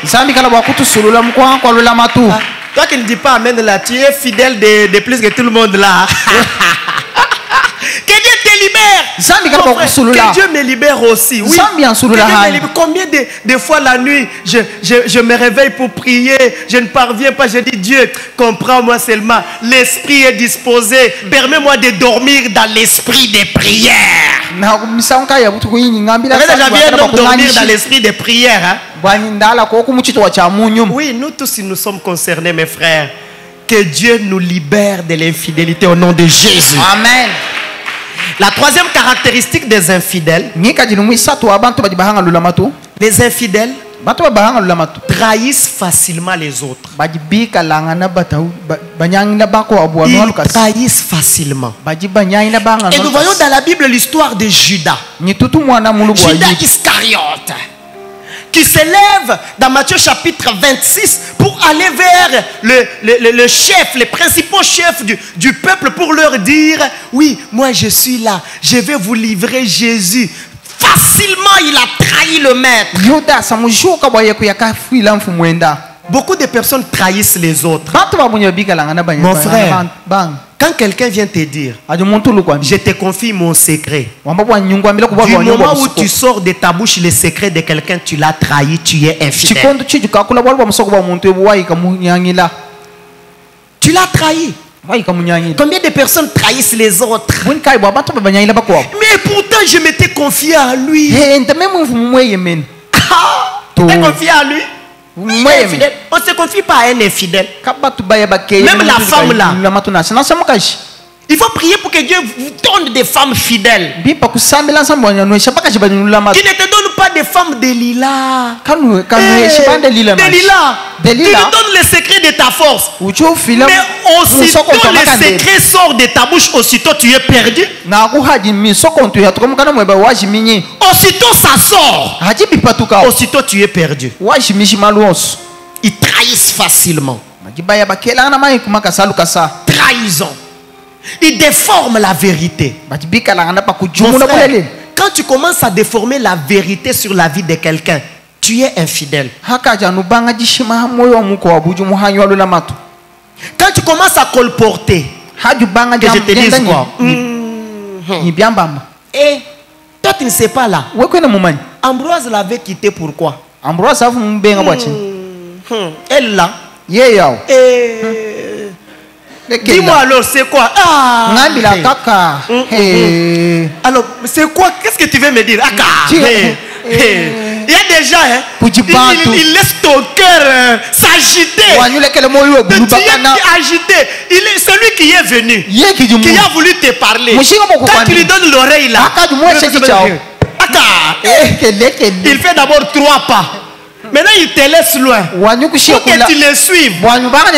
Toi qui ne dis pas amen là, tu es fidèle de plus que tout le monde là. Que Dieu te libère. Que Dieu me libère aussi. Oui. Combien de fois la nuit je me réveille pour prier, je ne parviens pas, je dis Dieu, comprends-moi seulement. L'esprit est disposé. Permets-moi de dormir dans l'esprit des prières. J'avais déjà dormir dans l'esprit des prières. Oui, nous tous nous sommes concernés, mes frères. Que Dieu nous libère de l'infidélité au nom de Jésus. Amen. La troisième caractéristique des infidèles, les infidèles trahissent facilement les autres. Ils trahissent facilement. Et nous voyons dans la Bible l'histoire de Judas. Judas Iscariote, qui s'élève dans Matthieu chapitre 26 pour aller vers le chef, les principaux chefs du peuple pour leur dire, oui, moi je suis là, je vais vous livrer Jésus. Facilement, il a trahi le maître. Beaucoup de personnes trahissent les autres. Mon frère, quand quelqu'un vient te dire, je te confie mon secret, du moment où tu sors de ta bouche le secret de quelqu'un, tu l'as trahi, tu es infidèle. Tu l'as trahi. Combien de personnes trahissent les autres? Mais pourtant je m'étais confié à lui. T'es confié à lui? On ne se confie pas à un infidèle. Même la femme là. Il faut prier pour que Dieu vous donne des femmes fidèles. Qui ne te donne pas des femmes Delilah. Delilah. Tu lui donnes le secret de ta force. Mais aussitôt le secret sort de ta bouche, aussitôt tu es perdu. Aussitôt ça sort. Aussitôt tu es perdu. Ils trahissent facilement. Trahison. Ils déforment la vérité. Mon frère, quand tu commences à déformer la vérité sur la vie de quelqu'un, tu es infidèle. Quand tu commences à colporter Que je te dise quoi? Et toi tu ne sais pas là. Ambroise l'avait quitté pourquoi? Elle là. Dis-moi alors c'est quoi? Alors c'est quoi? Qu'est-ce que tu veux me dire? Il y a des gens, il laisse ton cœur s'agiter. Celui qui est venu, qui a voulu te parler, quand tu lui donnes l'oreille là, il fait d'abord 3 pas. Maintenant il te laisse loin. Pour que tu le suives.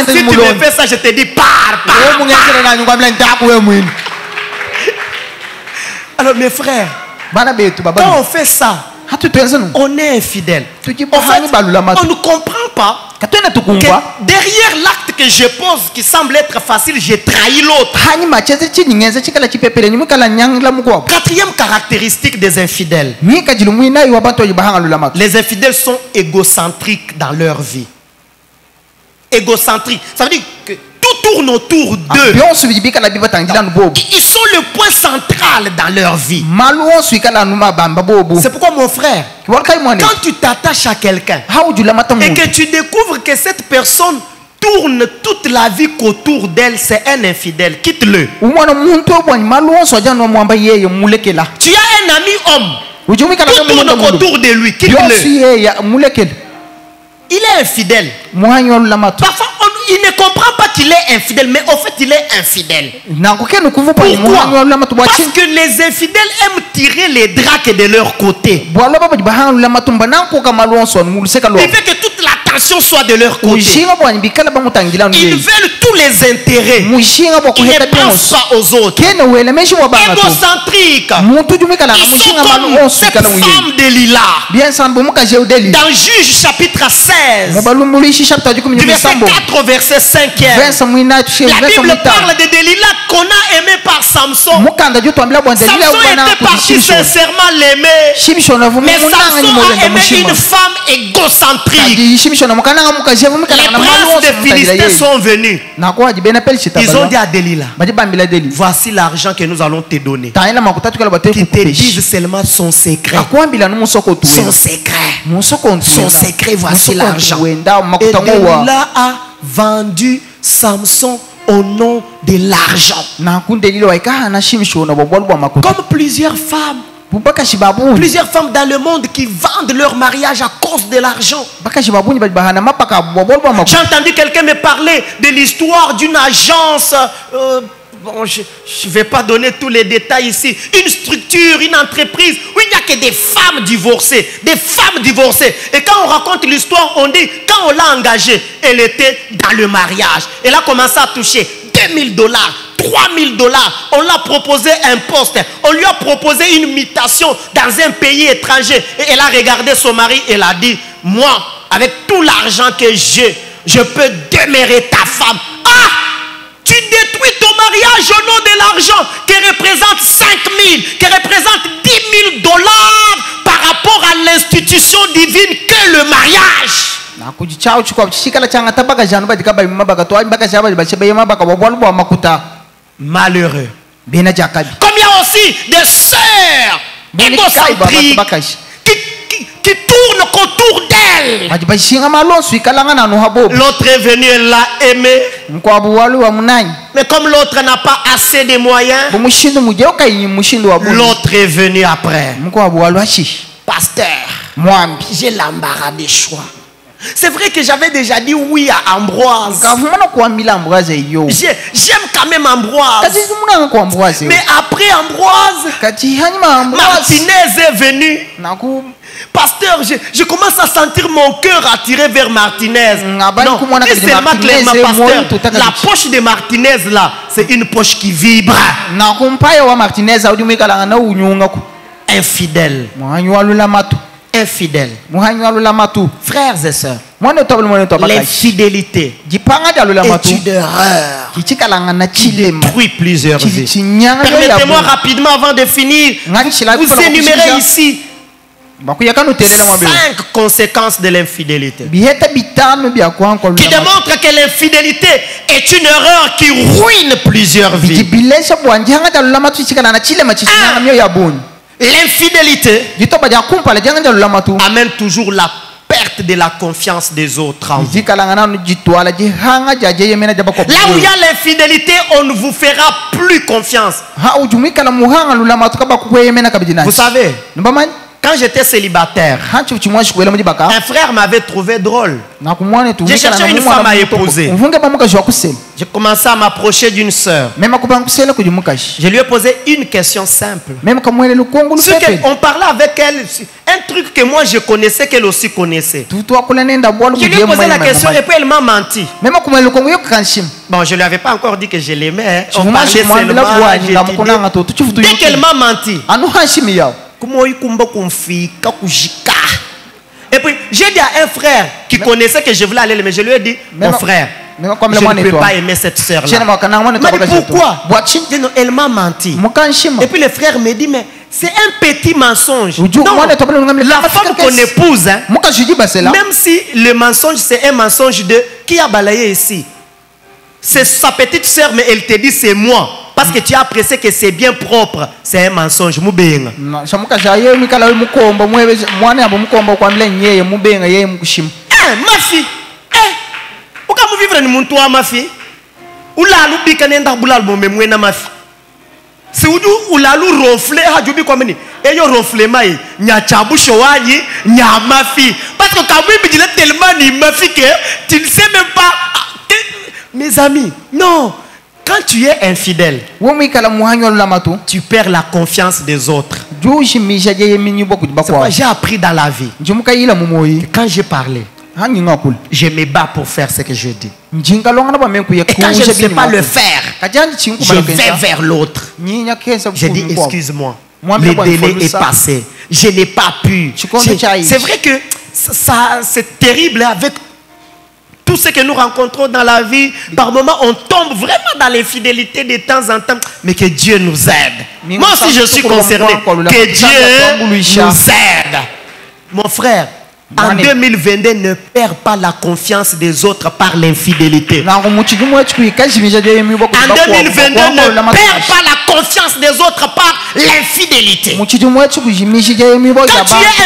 Si tu me fais ça, je te dis pars. Alors mes frères, quand on fait ça, on est infidèle. En fait, on ne comprend pas que derrière l'acte que je pose qui semble être facile, j'ai trahi l'autre. 4e caractéristique des infidèles. Les infidèles sont égocentriques dans leur vie. Égocentriques. Ça veut dire que tout tourne autour d'eux. Ils sont le point central dans leur vie. C'est pourquoi mon frère, quand tu t'attaches à quelqu'un et que tu découvres que cette personne tourne toute la vie qu'autour d'elle, c'est un infidèle, quitte-le. Tu as un ami homme, tout tourne autour de lui, quitte-le. Il est infidèle. Parfois, il ne comprend pas qu'il est infidèle, mais au fait, il est infidèle. Pourquoi? Parce que les infidèles aiment tirer les dracs de leur côté. Il fait que toute l'attention soit de leur côté. Ils veulent tous les intérêts. Ils ne pensent pas aux autres. Égocentriques. Ils sont comme cette femme de Lila. Dans Juge chapitre 16, du verset 4 au verset 5e. La Bible parle de Delilah qu'on a aimé par Samson. Samson était parti sincèrement l'aimer, mais Samson a aimé une femme égocentrique. Les princes des Philistins sont venus. Ils ont dit à Delilah, voici l'argent que nous allons te donner. Qu'ils te disent seulement son secret. Son secret. Son secret, voici l'argent. Et Delilah a vendu Samson au nom de l'argent. Comme plusieurs femmes dans le monde qui vendent leur mariage à cause de l'argent. J'ai entendu quelqu'un me parler de l'histoire d'une agence. Bon, je ne vais pas donner tous les détails ici. Une structure, une entreprise où il n'y a que des femmes divorcées. Des femmes divorcées. Et quand on raconte l'histoire, on dit, quand on l'a engagée, elle était dans le mariage. Elle a commencé à toucher $2 000, $3 000. On l'a proposé un poste. On lui a proposé une mutation dans un pays étranger. Et elle a regardé son mari et elle a dit, moi, avec tout l'argent que j'ai, je peux demeurer ta femme. Ah! Tu détruis ton mariage au nom de l'argent qui représente 5 000, qui représente $10 000 par rapport à l'institution divine qu'est le mariage. Malheureux. Comme il y a aussi des sœurs égocentriques qui tournent autour d'elle. L'autre est venu, elle l'a aimé. Mais comme l'autre n'a pas assez de moyens, l'autre est venu après. Pasteur, j'ai l'embarras des choix. C'est vrai que j'avais déjà dit oui à Ambroise. J'aime quand même Ambroise. Mais après Ambroise, Martinez est venu. Pasteur, je commence à sentir mon cœur attiré vers Martinez. Non, seulement clairement, pasteur, la poche de Martinez là, c'est une poche qui vibre. Infidèle. Infidèle. Frères et sœurs, l'infidélité est une erreur qui détruit plusieurs vies. Permettez-moi rapidement avant de finir, vous énumérez ici 5 conséquences de l'infidélité qui démontrent que l'infidélité est une erreur qui ruine plusieurs vies. L'infidélité amène toujours la perte de la confiance des autres en vous. Là où il y a l'infidélité, on ne vous fera plus confiance. Vous savez, quand j'étais célibataire, un frère m'avait trouvé drôle. J'ai cherché une femme à épouser. J'ai commencé à m'approcher d'une sœur. Je lui ai posé une question simple. On parlait avec elle, un truc que moi je connaissais, qu'elle aussi connaissait. Je lui ai posé la question et puis elle m'a menti. Bon, je ne lui avais pas encore dit que je l'aimais. On parlait seulement. Dès qu'elle m'a menti, et puis j'ai dit à un frère qui connaissait que je voulais aller, mais je lui ai dit, mon frère, je ne peux pas aimer cette sœur-là. Pourquoi? Elle m'a menti. Et puis le frère me dit, mais c'est un petit mensonge. Donc, la femme qu'on épouse, hein, même si le mensonge c'est un mensonge de qui a balayé ici, c'est sa petite sœur, mais elle te dit c'est moi. Parce que tu as apprécié que c'est bien propre. C'est un mensonge. Ma fille. Pourquoi vous vivez dans toi, ma fille? Ou là, vous bikane nda bulal bon mais moi na ma fille. Si vous ou là vous ronflez, ha jubi comme ni. Et yo ronflez mai, nya chabu showayi, nya ma fille. Parce que quand vous me dites tellement ni ma fille que tu ne sais même pas. Mes amis, non. Quand tu es infidèle, tu perds la confiance des autres. J'ai appris dans la vie que quand je parlais, je me bats pour faire ce que je dis. Et quand je ne sais pas le faire, je vais vers l'autre. Je dis excuse-moi, le délai est passé. Je n'ai pas pu. C'est vrai que c'est terrible avec tout ce que nous rencontrons dans la vie. Par moments, on tombe vraiment dans l'infidélité de temps en temps. Mais que Dieu nous aide. Moi aussi, je suis concerné. Que Dieu nous aide. Mon frère, en 2022, ne perds pas la confiance des autres par l'infidélité. En 2022, ne perds pas la confiance des autres par l'infidélité. Quand tu es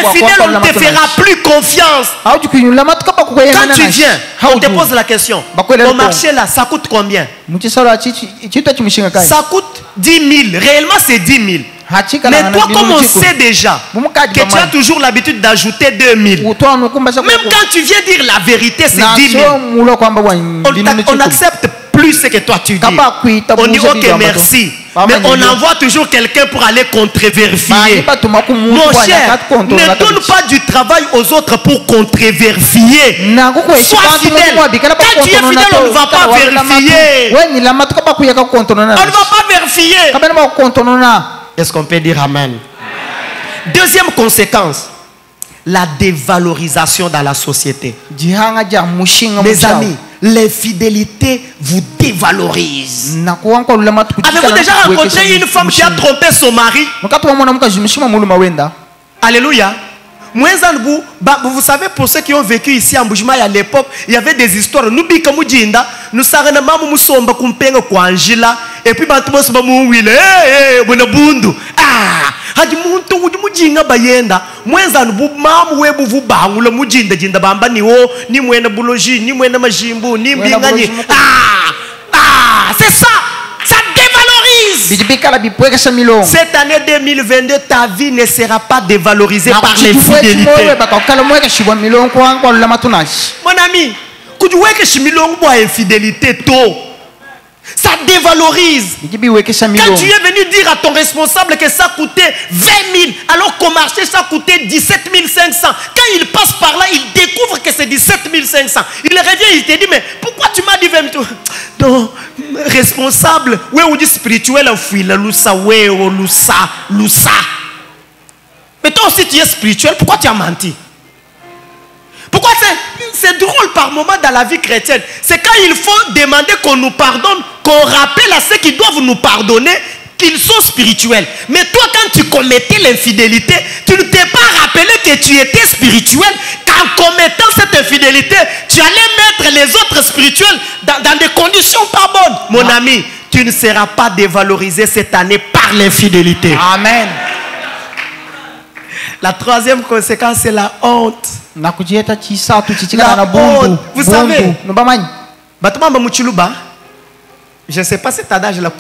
infidèle, on ne te fera plus confiance. Quand tu viens, on te pose la question. Au marché là, ça coûte combien? Ça coûte 10 000. Réellement, c'est 10 000. Mais toi, comme on sait déjà que tu as toujours l'habitude d'ajouter 2 000, même quand tu viens dire la vérité, c'est 10 000. On n'accepte plus ce que toi tu dis. On dit ok, merci. Mais on envoie toujours quelqu'un pour aller contre-vérifier. Mon cher, ne donne pas du travail aux autres pour contre-vérifier. Sois fidèle. Quand tu es fidèle, on ne va pas vérifier. On ne va pas vérifier. Est-ce qu'on peut dire amen? Deuxième conséquence, la dévalorisation dans la société. Mes amis, l'infidélité vous dévalorise. Avez-vous déjà rencontré une femme qui a trompé son mari? Alléluia. Vous savez, pour ceux qui ont vécu ici en Mbuji-Mayi à l'époque, il y avait des histoires. Nous nous savons et puis hadi muntu mujinga bayenda mwenza mamu webu vubangula mujinda jinda bamba niwo ni mwena buloji ni mwena majimbu ni mbingani. C'est ça, ça dévalorise. Cette année 2022, ta vie ne sera pas dévalorisée par l'infidélité. Mon ami, kujuweke shimilongo bwa infidélité to. Ça dévalorise. Quand tu es venu dire à ton responsable que ça coûtait 20 000, alors qu'au marché ça coûtait 17 500. Quand il passe par là, il découvre que c'est 17 500. Il revient, il te dit, mais pourquoi tu m'as dit 20 000? Non, responsable, ouais, ou dit spirituel, mais toi aussi tu es spirituel, pourquoi tu as menti? Pourquoi c'est drôle par moment dans la vie chrétienne? C'est quand il faut demander qu'on nous pardonne, qu'on rappelle à ceux qui doivent nous pardonner, qu'on dit, mais pourquoi tu m'as dit 20 000? Non, responsable, ouais, ou dit spirituel, non, mais toi aussi tu es spirituel, pourquoi tu as menti? Pourquoi c'est drôle par moment dans la vie chrétienne? C'est quand il faut demander qu'on nous pardonne, qu'on rappelle à ceux qui doivent nous pardonner, qu'on dit, mais pourquoi tu m'as dit 20 000? qu'ils sont spirituels. Mais toi, quand tu commettais l'infidélité, tu ne t'es pas rappelé que tu étais spirituel. Qu'en commettant cette infidélité, tu allais mettre les autres spirituels dans des conditions pas bonnes. Mon ami, tu ne seras pas dévalorisé cette année par l'infidélité. Amen. La troisième conséquence, c'est la honte. La honte. Vous savez, je ne sais pas cet adage là.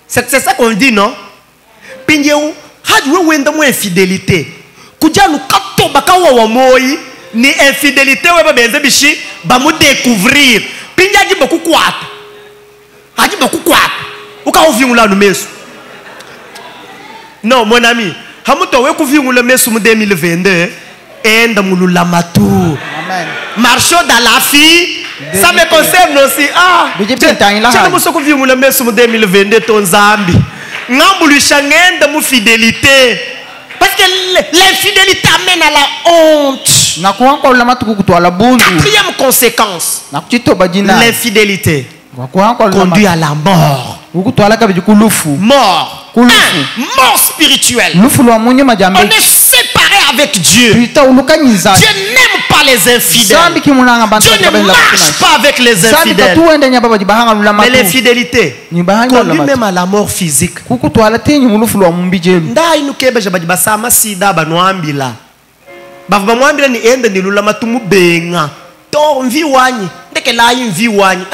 C'est ça qu'on dit, non? Pinyeou, hadjou wenda mo infidélité. Kujanu kato bakawa wa moi ni infidélité weba benze bishi ba mu découvrir. Pinyaji boku kwata. Haji boku kwata. Uka ovingula no mesu. Non, mon ami, hamuto we kuvingula mesu mu 2022 enda mulula matu. Amen. Marchons dans la vie. Ça me concerne aussi. Ah, je ne sais pas si vous le mettez sur 2022 ton Zambi. N'ambulu changende mu fidélité. Parce que l'infidélité amène à la honte. Quatrième conséquence. L'infidélité conduit à la mort. Mort. Mort spirituelle. On est séparé avec Dieu. Dieu n'aime pas les infidèles. Dieu ne marche pas avec les infidèles. Mais l'infidélité conduit même à la mort physique. Ndeke la yin wani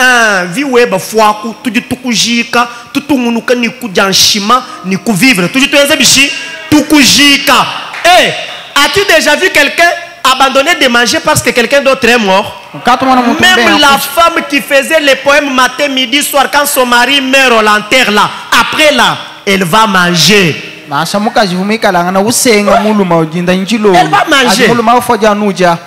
vi weba fwaku tuji tukujika tutumunuka ni kujanshima ni kuvivre tuji tuenze bishi tukujika. Eh, as-tu déjà vu quelqu'un abandonner de manger parce que quelqu'un d'autre est mort? Même la femme qui faisait les poèmes matin, midi, soir, quand son mari meurt, on l'enterre là. Après là, elle va manger. Elle va manger.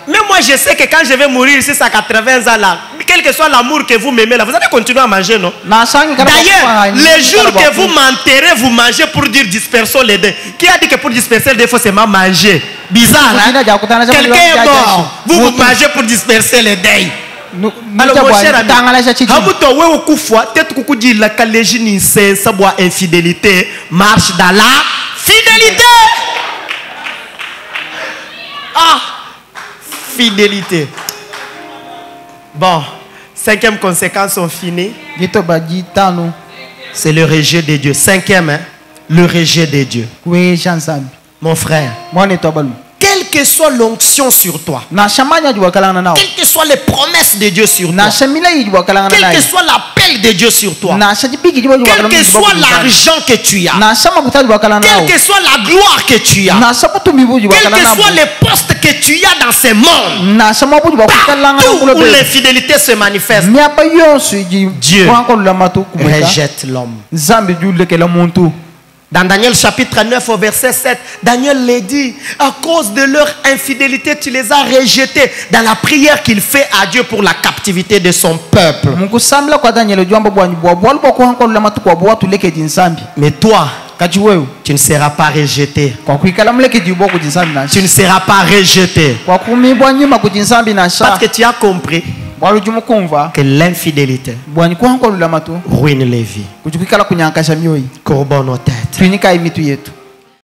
Mais moi je sais que quand je vais mourir ici à 80 ans là, quel que soit l'amour que vous m'aimez là, vous allez continuer à manger, non? D'ailleurs, les jours que vous m'enterrez, vous mangez pour dire dispersons les dents. Qui a dit que pour disperser les dents, il faut seulement manger? Bizarre, hein? Quelqu'un est mort, vous mangez pour disperser les dents. Alors mon cher ami, infidélité marche dans la fidélité. Ah, fidélité. Bon, cinquième conséquence, on finit. C'est le rejet de Dieu. Cinquième, hein? Le rejet de Dieu. Mon frère, quelle que soit l'onction sur toi, quelles que soient les promesses de Dieu sur toi, quel que soit l'appel de Dieu sur toi, quel que soit l'argent que tu as, quelle que soit la gloire que tu as, quel que soit les postes que tu as dans ce monde, partout où l'infidélité se manifeste, Dieu rejette l'homme. Dans Daniel chapitre 9 au verset 7, Daniel les dit, à cause de leur infidélité, tu les as rejetés dans la prière qu'il fait à Dieu pour la captivité de son peuple. Mais toi, tu ne seras pas rejeté. Tu ne seras pas rejeté. Parce que tu as compris que l'infidélité ruine les vies. Courbons nos têtes.